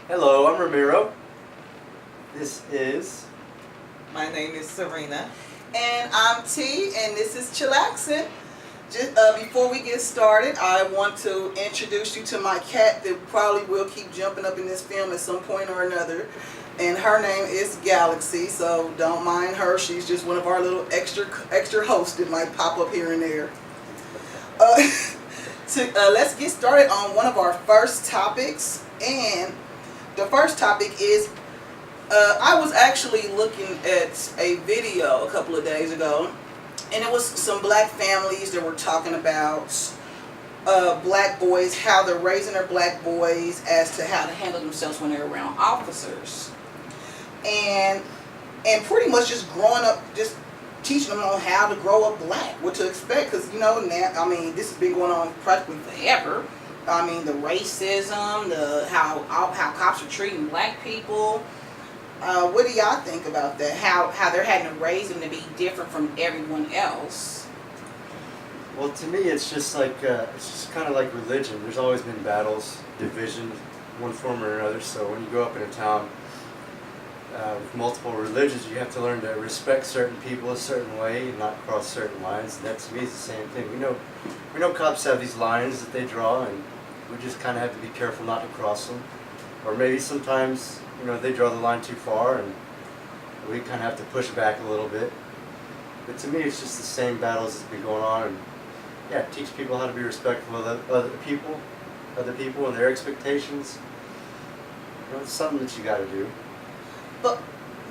Hello, I'm Ramiro. This is... My name is Serena. And I'm T, and this is Chillaxing. Just, before we get started, I want to introduce you to my cat that probably will keep jumping up in this film at some point or another. And her name is Galaxy, so don't mind her. She's just one of our little extra hosts that might pop up here and there. Let's get started on one of our first topics. And the first topic is, I was actually looking at a video a couple of days ago, and it was some black families that were talking about black boys, how they're raising their black boys as to how to handle themselves when they're around officers, and pretty much just growing up, just teaching them on how to grow up black, what to expect, because now, I mean, this has been going on practically forever. I mean, the racism, how cops are treating black people. What do y'all think about that? How they're having to raise them to be different from everyone else? Well, to me, it's just like it's just kind of like religion. There's always been battles, division, one form or another. So when you grow up in a town with multiple religions, you have to learn to respect certain people a certain way and not cross certain lines. And that to me is the same thing. We know cops have these lines that they draw, and we just kind of have to be careful not to cross them. Or maybe sometimes, they draw the line too far, and we kind of have to push back a little bit. But to me, it's just the same battles that's been going on. And yeah, teach people how to be respectful of other people and their expectations. It's something that you got to do. But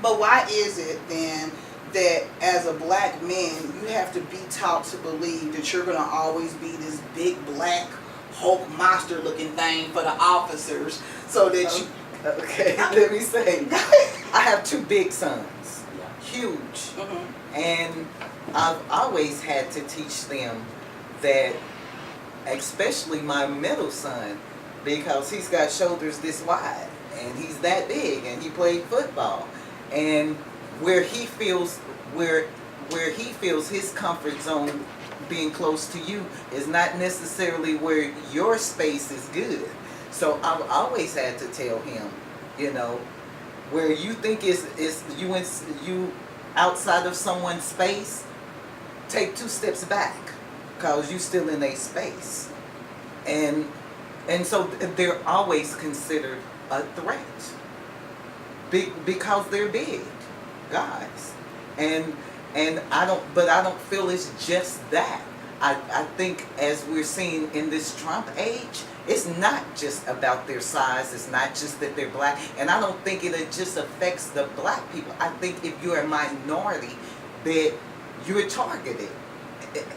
why is it then that as a black man, you have to be taught to believe that you're going to always be this big black Hulk monster looking thing for the officers, so that you... Okay, let me say, I have two big sons, huge, and I've always had to teach them that, especially my middle son, because he's got shoulders this wide, and he's that big, and he played football, and where he feels his comfort zone being close to you is not necessarily where your space is good. So I've always had to tell him, where you think is you outside of someone's space, take 2 steps back, cause you still in a space, and so they're always considered a threat, because they're big guys, and I don't feel it's just that. I think as we're seeing in this Trump age, it's not just about their size. It's not just that they're black. And I don't think it just affects the black people. I think if you're a minority, that you're targeted.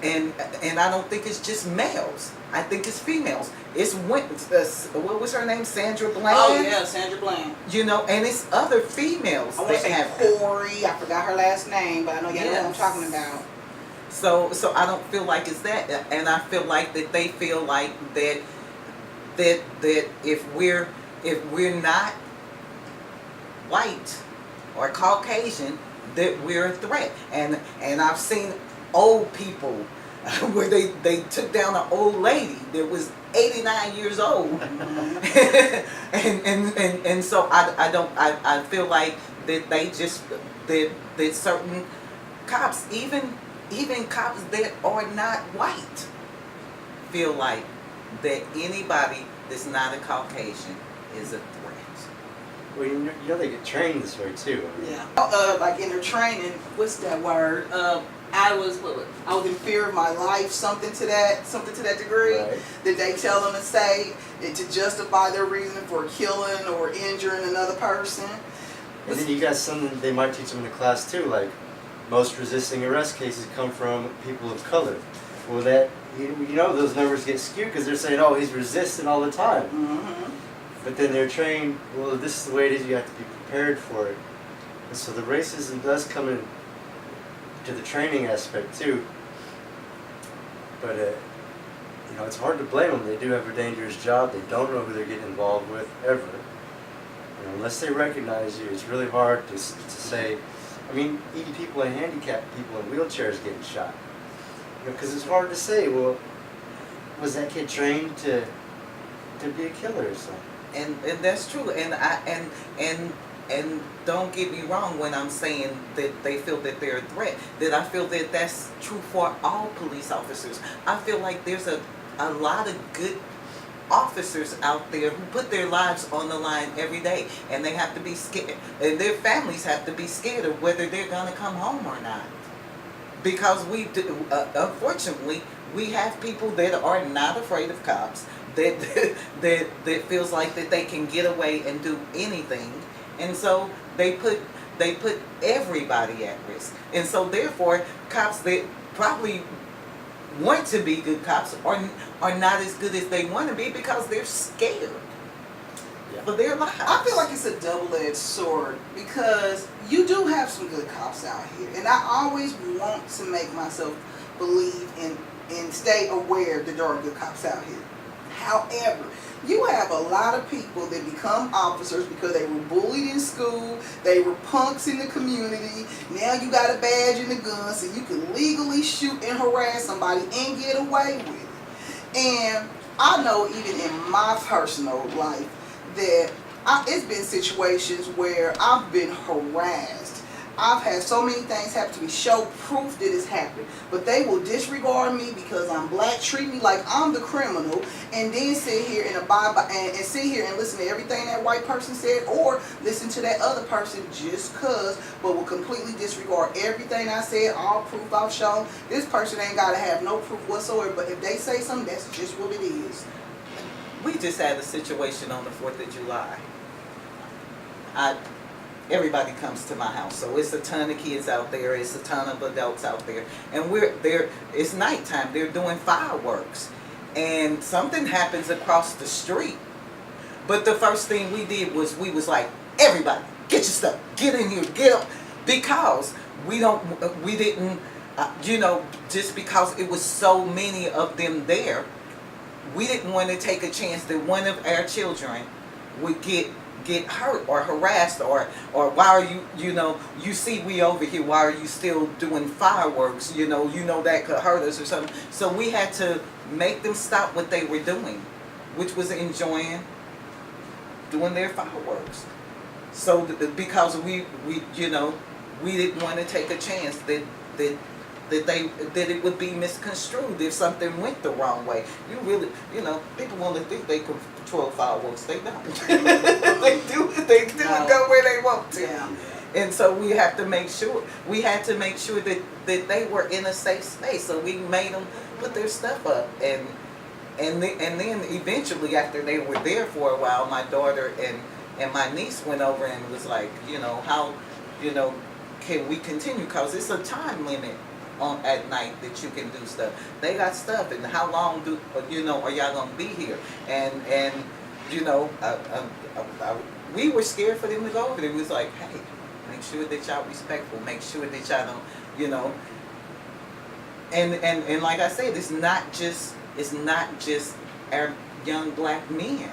And I don't think it's just males. I think it's females. It's what was her name? Sandra Bland? Oh, yeah, Sandra Bland. And it's other females. I want to say Corey. I forgot her last name, but I know you know what I'm talking about. So I don't feel like it's that, and I feel like that they feel like that if we're not white or Caucasian, that we're a threat. And I've seen old people where they took down an old lady that was 89 years old, and so I feel like that they just that certain cops, even cops that are not white, feel like that anybody that's not a Caucasian is a threat. Well, they get trained this way too. Yeah. Like in their training, what's that word? I was in fear of my life, something to that degree. Right. That they tell them to say to justify their reason for killing or injuring another person. And then you got something they might teach them in the class too, like most resisting arrest cases come from people of color. Well, that those numbers get skewed because they're saying, oh, he's resisting all the time. But then they're trained, well, this is the way it is, you have to be prepared for it. And so the racism does come in to the training aspect too. But it's hard to blame them. They do have a dangerous job. They don't know who they're getting involved with ever. Unless they recognize you, it's really hard to say. I mean, even people in handicapped people in wheelchairs getting shot. Because it's hard to say, well, was that kid trained to be a killer or something? And that's true. And don't get me wrong when I'm saying that they feel that they're a threat. That I feel that that's true for all police officers. I feel like there's a lot of good officers out there who put their lives on the line every day, and they have to be scared, and their families have to be scared of whether they're going to come home or not. Because we do, unfortunately, we have people that are not afraid of cops, that feels like that they can get away and do anything, and so they put everybody at risk. And so therefore, cops that probably want to be good cops are not as good as they want to be because they're scared for their lives. I feel like it's a double-edged sword because you do have some good cops out here, and I always want to make myself believe and stay aware that there are good cops out here. However, you have a lot of people that become officers because they were bullied in school, they were punks in the community, now you got a badge and a gun so you can legally shoot and harass somebody and get away with it. And I know even in my personal life that it's been situations where I've been harassed. I've had so many things happen to me, show proof that it's happened, but they will disregard me because I'm black, treat me like I'm the criminal, and then sit here and abide by and sit here and listen to everything that white person said, or listen to that other person just cause, but will completely disregard everything I said, all proof I've shown. This person ain't gotta have no proof whatsoever, but if they say something, that's just what it is. We just had a situation on the 4th of July. Everybody comes to my house, so it's a ton of kids out there, it's a ton of adults out there, and we're there. It's nighttime, they're doing fireworks, and something happens across the street. But the first thing we did was we was like, everybody, get your stuff, get in here, get up, because we didn't, just because it was so many of them there, we didn't want to take a chance that one of our children would get hurt or harassed or why are you see we over here, why are you still doing fireworks, that could hurt us or something. So we had to make them stop what they were doing, which was enjoying doing their fireworks. So because we didn't want to take a chance that it would be misconstrued if something went the wrong way. You really, people want to think they control fireworks. They don't. they do go where they want to. Yeah. And so we had to make sure that they were in a safe space. So we made them put their stuff up, and then eventually after they were there for a while, my daughter and my niece went over and was like, how, can we continue? Because it's a time limit at night that you can do stuff. They got stuff, and how long are y'all gonna be here? And we were scared for them to go over there. It was like, hey, make sure that y'all respectful. Make sure that y'all don't, And like I said, it's not just our young black men.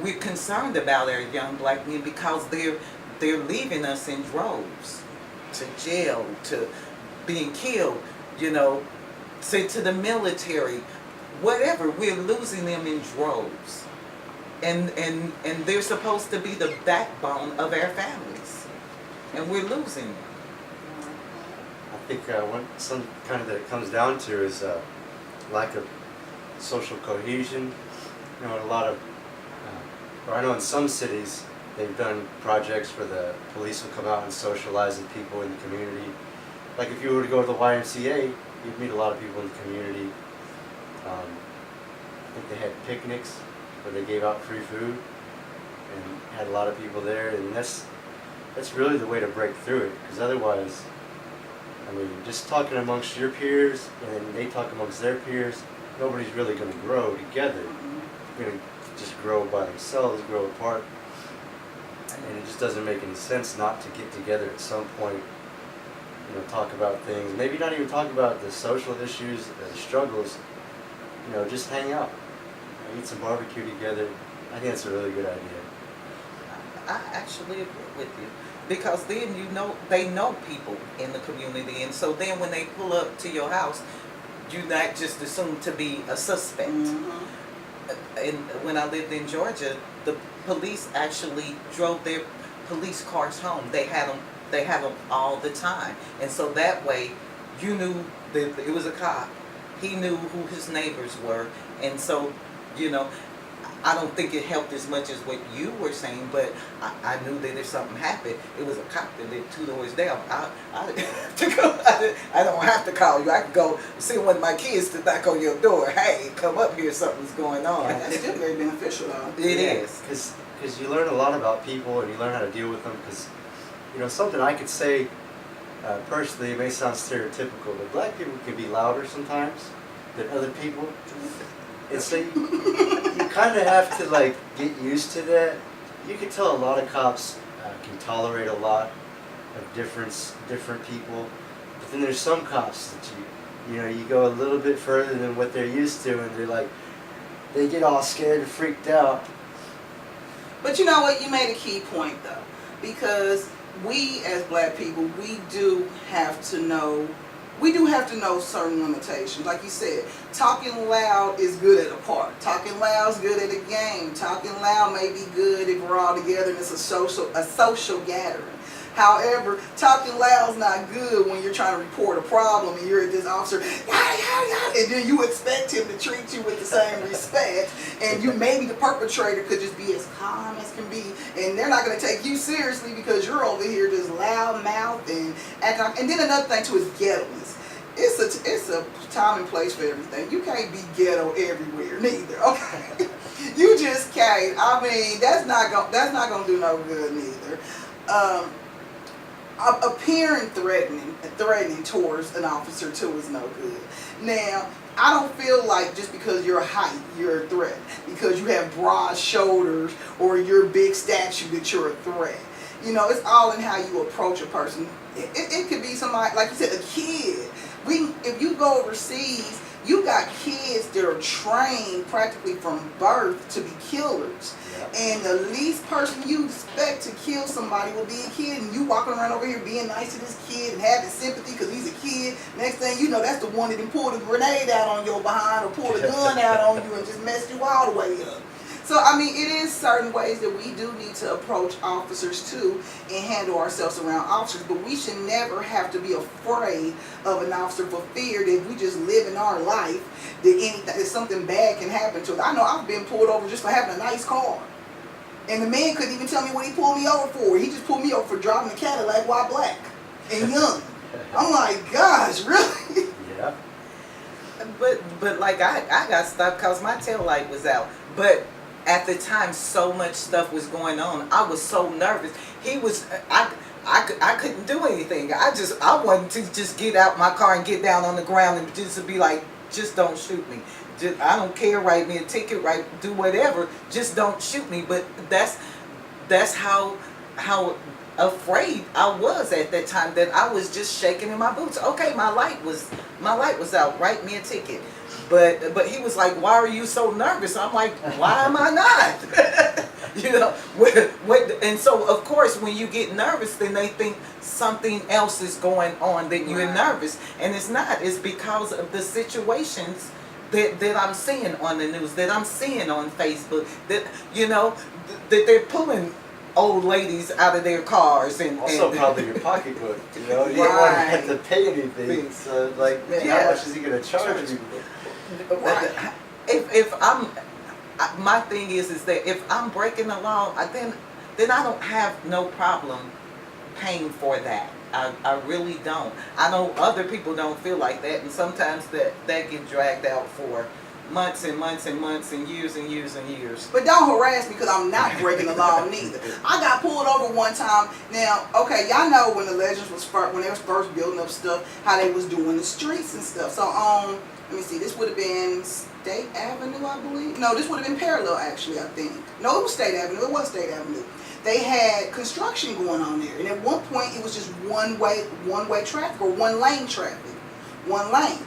We're concerned about our young black men because they're leaving us in droves, to jail, to being killed, sent to the military, whatever. We're losing them in droves, and they're supposed to be the backbone of our families, and we're losing them. I think what some kind of that it comes down to is lack of social cohesion. A lot of, or I know in some cities they've done projects where the police will come out and socialize with people in the community. Like if you were to go to the YMCA, you'd meet a lot of people in the community. I think they had picnics where they gave out free food and had a lot of people there, and that's really the way to break through it, because otherwise, just talking amongst your peers and then they talk amongst their peers, nobody's really going to grow together. They're going to just grow by themselves, grow apart, and it just doesn't make any sense not to get together at some point. Talk about things, maybe not even talk about the social issues, the struggles, just hang out, eat some barbecue together. I think that's a really good idea. I actually agree with you, because then they know people in the community, and so then when they pull up to your house, you're not just assumed to be a suspect. Mm-hmm. and when I lived in Georgia, the police actually drove their police cars home. They had them. They have them all the time, and so that way, you knew that it was a cop. He knew who his neighbors were, and so, you know, I don't think it helped as much as what you were saying, but I knew that if something happened, it was a cop that lived 2 doors down. I didn't have to go. I don't have to call you. I can go send one of my kids to knock on your door. Hey, come up here. Something's going on. Yeah. That's still very beneficial, though. It is. Because you learn a lot about people and you learn how to deal with them. Because, you know, something I could say personally, it may sound stereotypical, but black people can be louder sometimes than other people. And so you kind of have to like get used to that. You can tell a lot of cops can tolerate a lot of different people, but then there's some cops that you know you go a little bit further than what they're used to, and they're like they get all scared and freaked out. But you know what? You made a key point, though, because we as black people, we do have to know certain limitations. Like you said, talking loud is good at a park. Talking loud is good at a game. Talking loud may be good if we're all together and it's a social gathering. However, talking loud is not good when you're trying to report a problem and you're at this officer, and then you expect him to treat you with the same respect, and you maybe the perpetrator could just be as calm as can be, and they're not going to take you seriously because you're over here just loud mouth and acting like, and then another thing too is ghettoness. It's a time and place for everything. You can't be ghetto everywhere neither. Okay, you just can't. I mean, that's not gonna do no good neither. Appearing threatening towards an officer too is no good. Now, I don't feel like just because you're height, you're a threat. Because you have broad shoulders or you're a big statue that you're a threat. You know, it's all in how you approach a person. It could be somebody, like you said, a kid. If you go overseas, you got kids that are trained practically from birth to be killers. Yep. And the least person you expect to kill somebody will be a kid, and you walking around over here being nice to this kid and having sympathy because he's a kid. Next thing you know, that's the one that done pulled a grenade out on your behind or pulled a gun out on you and just messed you all the way up. So, I mean, it is certain ways that we do need to approach officers, too, and handle ourselves around officers. But we should never have to be afraid of an officer for fear that if we just live in our life, that something bad can happen to us. I know I've been pulled over just for having a nice car. And the man couldn't even tell me what he pulled me over for. He just pulled me over for driving a Cadillac while black and young. I'm like, gosh, really? Yeah. But like, I got stopped because my tail light was out. But at the time, so much stuff was going on. I was so nervous. I couldn't do anything. I wanted to just get out my car and get down on the ground and just to be like, just don't shoot me. I don't care. Write me a ticket. Do whatever. Just don't shoot me. But that's how afraid I was at that time, that I was just shaking in my boots. Okay, my light was out. Write me a ticket. But he was like, why are you so nervous? I'm like, why am I not? You know, and so of course when you get nervous, then they think something else is going on, that you're nervous, and it's not. It's because of the situations that I'm seeing on the news, that I'm seeing on Facebook, that, you know, that they're pulling old ladies out of their cars and probably your pocketbook. You know, you don't want to have to pay anything. So like, how much is he going to charge you? Right. If I'm, my thing is that if I'm breaking the law, then I don't have no problem paying for that. I really don't. I know other people don't feel like that, and sometimes that get dragged out for months and months and months and years and years and years. But don't harass me because I'm not breaking the law neither. I got pulled over one time. Now, okay, y'all know when the Legends was when they was first building up stuff, how they was doing the streets and stuff. So let me see, this would have been State Avenue, I believe. No, this would have been Parallel, actually, I think. No, it was State Avenue. It was State Avenue. They had construction going on there, and at one point it was just one way traffic, or one lane traffic, one lane.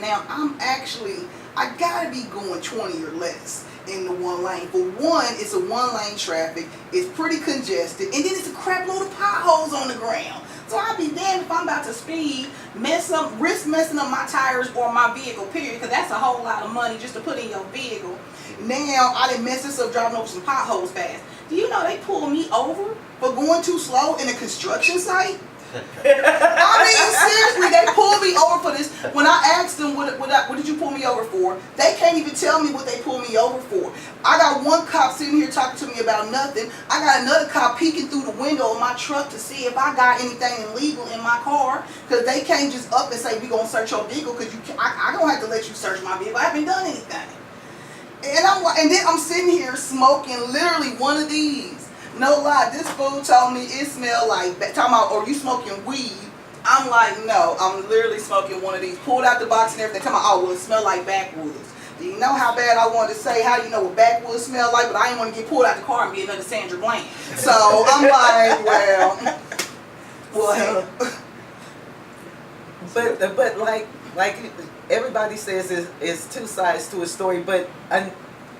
Now I gotta be going 20 or less in the one lane. For one, it's a one lane traffic. It's pretty congested, and then it's a crap load of potholes on the ground. So I'll be damned if I'm about to speed, risk messing up my tires or my vehicle, period, because that's a whole lot of money just to put in your vehicle. Now I done messed this up driving over some potholes fast. Do you know they pulled me over for going too slow in a construction site? I mean, seriously, they pulled me over for this. When I asked them what did you pull me over for, they can't even tell me what they pulled me over for. I got one cop sitting here talking to me about nothing. I got another cop peeking through the window of my truck to see if I got anything illegal in my car, because they can't just up and say we gonna search your vehicle, because I don't have to let you search my vehicle. I haven't done anything. And then I'm sitting here smoking literally one of these. No lie, this fool told me it smelled like, talking about, or you smoking weed. I'm like, no, I'm literally smoking one of these. Pulled out the box and everything, talking about, oh, well, it smelled like backwoods. Do you know how bad I wanted to say, how do you know what backwoods smell like? But I didn't want to get pulled out the car and be another Sandra Bland. So I'm like, well, But like everybody says, is two sides to a story, but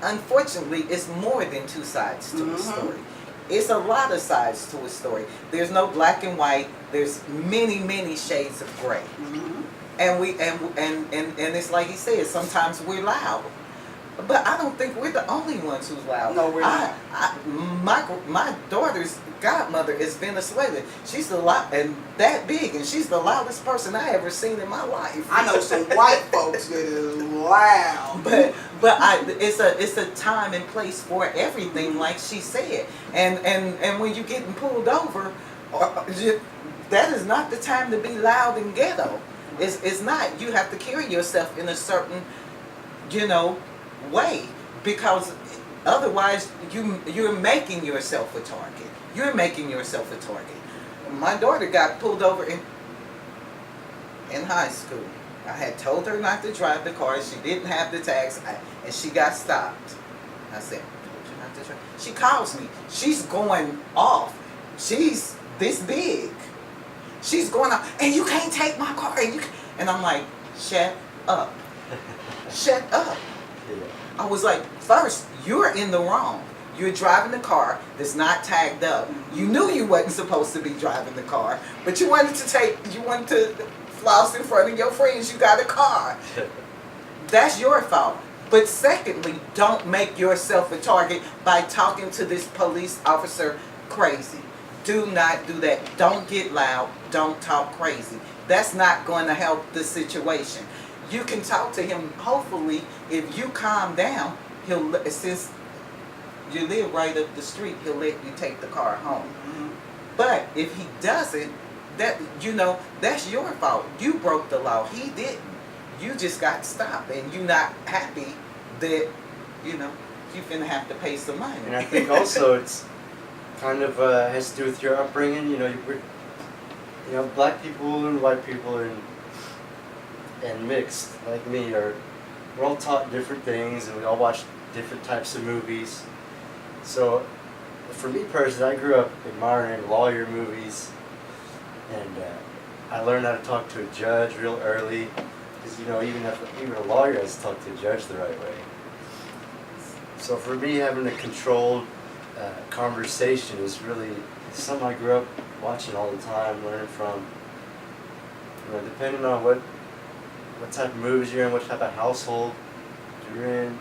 unfortunately, it's more than two sides to a story. It's a lot of sides to a story. There's no black and white. There's many shades of gray. And it's like he said, sometimes we're loud. But I don't think we're the only ones who's loud. No, we're not. My daughter's godmother is Venezuelan. She's and that big, and she's the loudest person I ever seen in my life. I know some white folks that is loud. But it's a time and place for everything, like she said. And when you're getting pulled over, that is not the time to be loud and ghetto. It's not. You have to carry yourself in a certain, way, because otherwise you're making yourself a target. You're making yourself a target. My daughter got pulled over in high school. I had told her not to drive the car. She didn't have the tags, and she got stopped. I said, I told you not to drive. She calls me. She's going off. She's this big. She's going off, and you can't take my car. And I'm like, shut up. Shut up. I was like, first, you're in the wrong. You're driving the car that's not tagged up. You knew you wasn't supposed to be driving the car, but you wanted to floss in front of your friends. You got a car. That's your fault. But secondly, don't make yourself a target by talking to this police officer crazy. Do not do that. Don't get loud. Don't talk crazy. That's not going to help the situation. You can talk to him. Hopefully, if you calm down, since you live right up the street, he'll let you take the car home. But if he doesn't, that's your fault. You broke the law. He didn't. You just got stopped, and you're not happy that you're finna have to pay some money. And I think also it's kind of has to do with your upbringing. Black people and white people and mixed like me we're all taught different things, and we all watch different types of movies. So for me personally, I grew up admiring lawyer movies, and I learned how to talk to a judge real early, because even a lawyer has to talk to a judge the right way. So for me, having a controlled conversation is really something I grew up watching all the time, learning from. Depending on what type of movies you're in, what type of household you're in,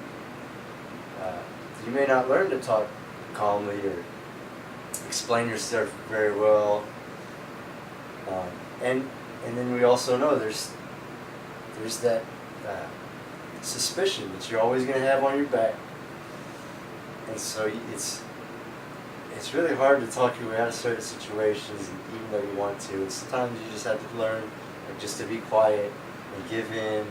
you may not learn to talk calmly or explain yourself very well. And then we also know there's that suspicion that you're always going to have on your back. And so it's really hard to talk your way out of certain situations, even though you want to. And sometimes you just have to learn just to be quiet and give in.